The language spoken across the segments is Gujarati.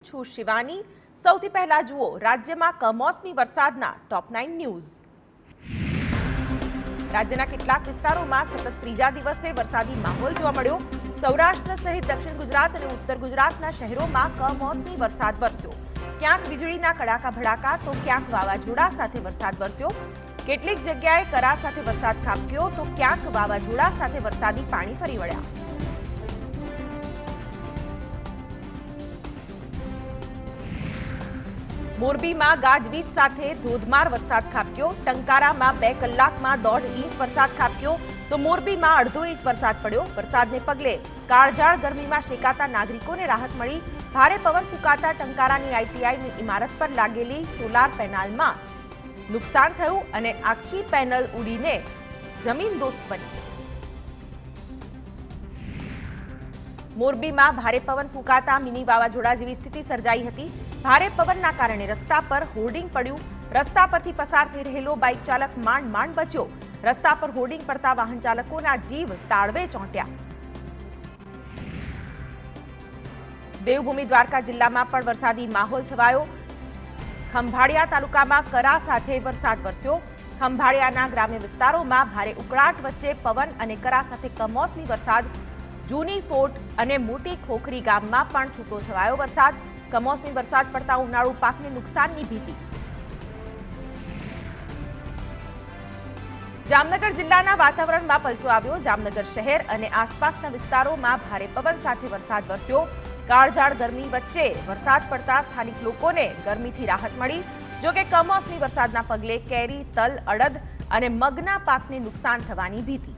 છું શિવાની। સૌથી પહેલા જુઓ રાજ્યમાં કમોસમી વરસાદના ટોપ 9 ન્યૂઝ। રાજ્યના કેટલાક વિસ્તારોમાં સતત ત્રીજા દિવસે વરસાદી માહોલ જોવા મળ્યો। સૌરાષ્ટ્ર સહિત દક્ષિણ ગુજરાત અને ઉત્તર ગુજરાતના શહેરોમાં કમોસમી વરસાદ વરસ્યો। ક્યાંક વીજળીના કડાકા ભડાકા તો ક્યાંક વાવાઝોડા સાથે વરસાદ વરસ્યો। કેટલીક જગ્યાએ કરા સાથે વરસાદ ખાબક્યો તો ક્યાંક વાવાઝોડા સાથે વરસાદી પાણી ફરી વળ્યા। મોરબીમાં ગાજવીજ સાથે ધોધમાર વરસાદ ખાબક્યો। ટંકારામાં 2 કલાકમાં 1.5 ઇંચ વરસાદ ખાબક્યો તો મોરબીમાં 1/2 ઇંચ વરસાદ પડ્યો। વરસાદને પગલે કાળઝાળ ગરમીમાં શેકાતા નાગરિકોને રાહત મળી। ભારે પવન ફૂંકાતા ટંકારાની આઈટીઆઈની ઇમારત પર લાગેલી સોલાર પેનલમાં નુકસાન થયું અને આખી પેનલ ઉડીને જમીનદોસ્ત બની। મોરબીમાં ભારે પવન ફૂંકાતા મિની વાવાઝોડા જેવી સ્થિતિ સર્જાઈ હતી। ભારે પવનના કારણે રસ્તા પર હોર્ડિંગ પડ્યું। રસ્તા પરથી પસાર થઈ રહેલો બાઇક ચાલક માંડ બચ્યો। રસ્તા પર હોર્ડિંગ પડતા વાહન ચાલકોના જીવ તાળવે ચોંટ્યા। દેવભૂમિ દ્વારકા જિલ્લામાં પણ વરસાદી માહોલ છવાયો। ખંભાળિયા તાલુકામાં કરા સાથે વરસાદ વરસ્યો। ખંભાળિયાના ગ્રામ્ય વિસ્તારોમાં ભારે ઉકળાટ વચ્ચે પવન અને કરા સાથે કમોસમી વરસાદ। જૂની ફોટ અને મોટી ખોખરી ગામમાં પણ છૂટો છવાયો વરસાદ। કમોસમી વરસાદ પડતા ઉનાળુ પાકને નુકસાનની ભીતિ। જામનગર જિલ્લાના વાતાવરણમાં પલટો આવ્યો। જામનગર શહેર અને આસપાસના વિસ્તારોમાં ભારે પવન સાથે વરસાદ વરસ્યો। કાળઝાળ ગરમી વચ્ચે વરસાદ પડતા સ્થાનિક લોકોને ગરમીથી રાહત મળી। જોકે કમોસમી વરસાદના પગલે કેરી, તલ, અડદ અને મગના પાકને નુકસાન થવાની ભીતિ।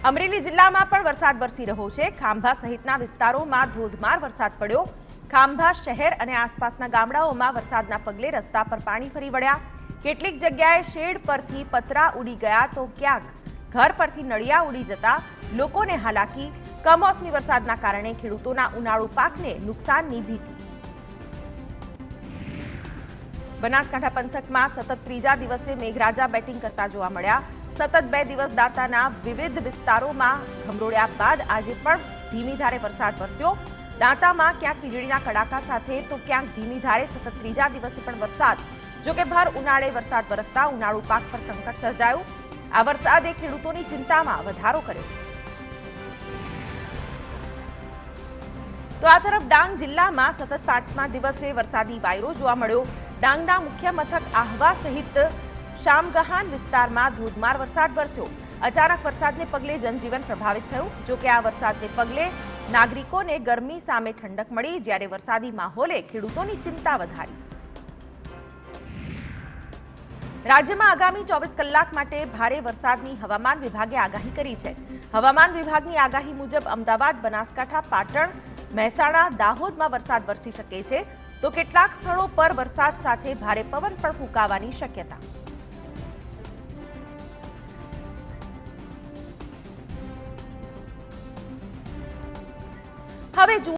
અમરેલી જિલ્લામાં પણ વરસાદ વરસી રહ્યો છે। ખાંભા સહિતના વિસ્તારોમાં ધોધમાર વરસાદ પડ્યો। ખાંભા શહેર અને આસપાસના ગામડાઓમાં વરસાદના પગલે રસ્તા પર પાણી ફરી વળ્યા। કેટલીક જગ્યાએ શેડ પરથી પતરા ઉડી ગયા તો ક્યાંક ઘર પરથી નળિયા ઉડી જતા લોકોને હાલાકી। કમોસમી વરસાદના કારણે ખેડૂતોના ઉનાળુ પાકને નુકસાનની ભીતિ। બનાસકાંઠા પંથકમાં સતત ત્રીજા દિવસે મેઘરાજા બેટિંગ કરતા જોવા મળ્યા। સતત 2 દિવસ દાંતાના વિવિધ વિસ્તારોમાં ઘમરોળ્યા બાદ આજે પણ ધીમી ધારે વરસાદ વરસ્યો। દાંતામાં ક્યાંક વીજળીના કડાકા સાથે તો ક્યાંક ધીમી ધારે સતત ત્રીજા દિવસે પણ વરસાદ। જોકે ભર ઉનાળે વરસાદ વરસતા ઉનાળુ પાક પર સંકટ સર્જાયું। આ વરસાદે ખેડૂતોની ચિંતામાં વધારો કર્યો। તો આ તરફ ડાંગ જિલ્લામાં સતત 5મા દિવસે વરસાદી વાયરો જોવા મળ્યો। ડાંગના મુખ્ય મથક આહવા સહિત શામગહાન વિસ્તારમાં ધોધમાર વરસાદ વરસ્યો। અચાનક વરસાદને પગલે જનજીવન પ્રભાવિત થયું। જોકે આ વરસાદને પગલે નાગરિકોને ગરમી સામે ઠંડક મળી, જ્યારે વરસાદી માહોલે ખેડૂતોની ચિંતા વધારી। રાજ્યમાં આગામી 24 કલાક માટે ભારે વરસાદની હવામાન વિભાગે આગાહી કરી છે। હવામાન વિભાગની આગાહી મુજબ અમદાવાદ, બનાસકાંઠા, પાટણ, મહેસાણા, દાહોદમાં વરસાદ વરસી શકે છે તો કેટલાક સ્થળો પર વરસાદ સાથે ભારે પવન પણ ફૂંકાવાની શક્યતા। હવે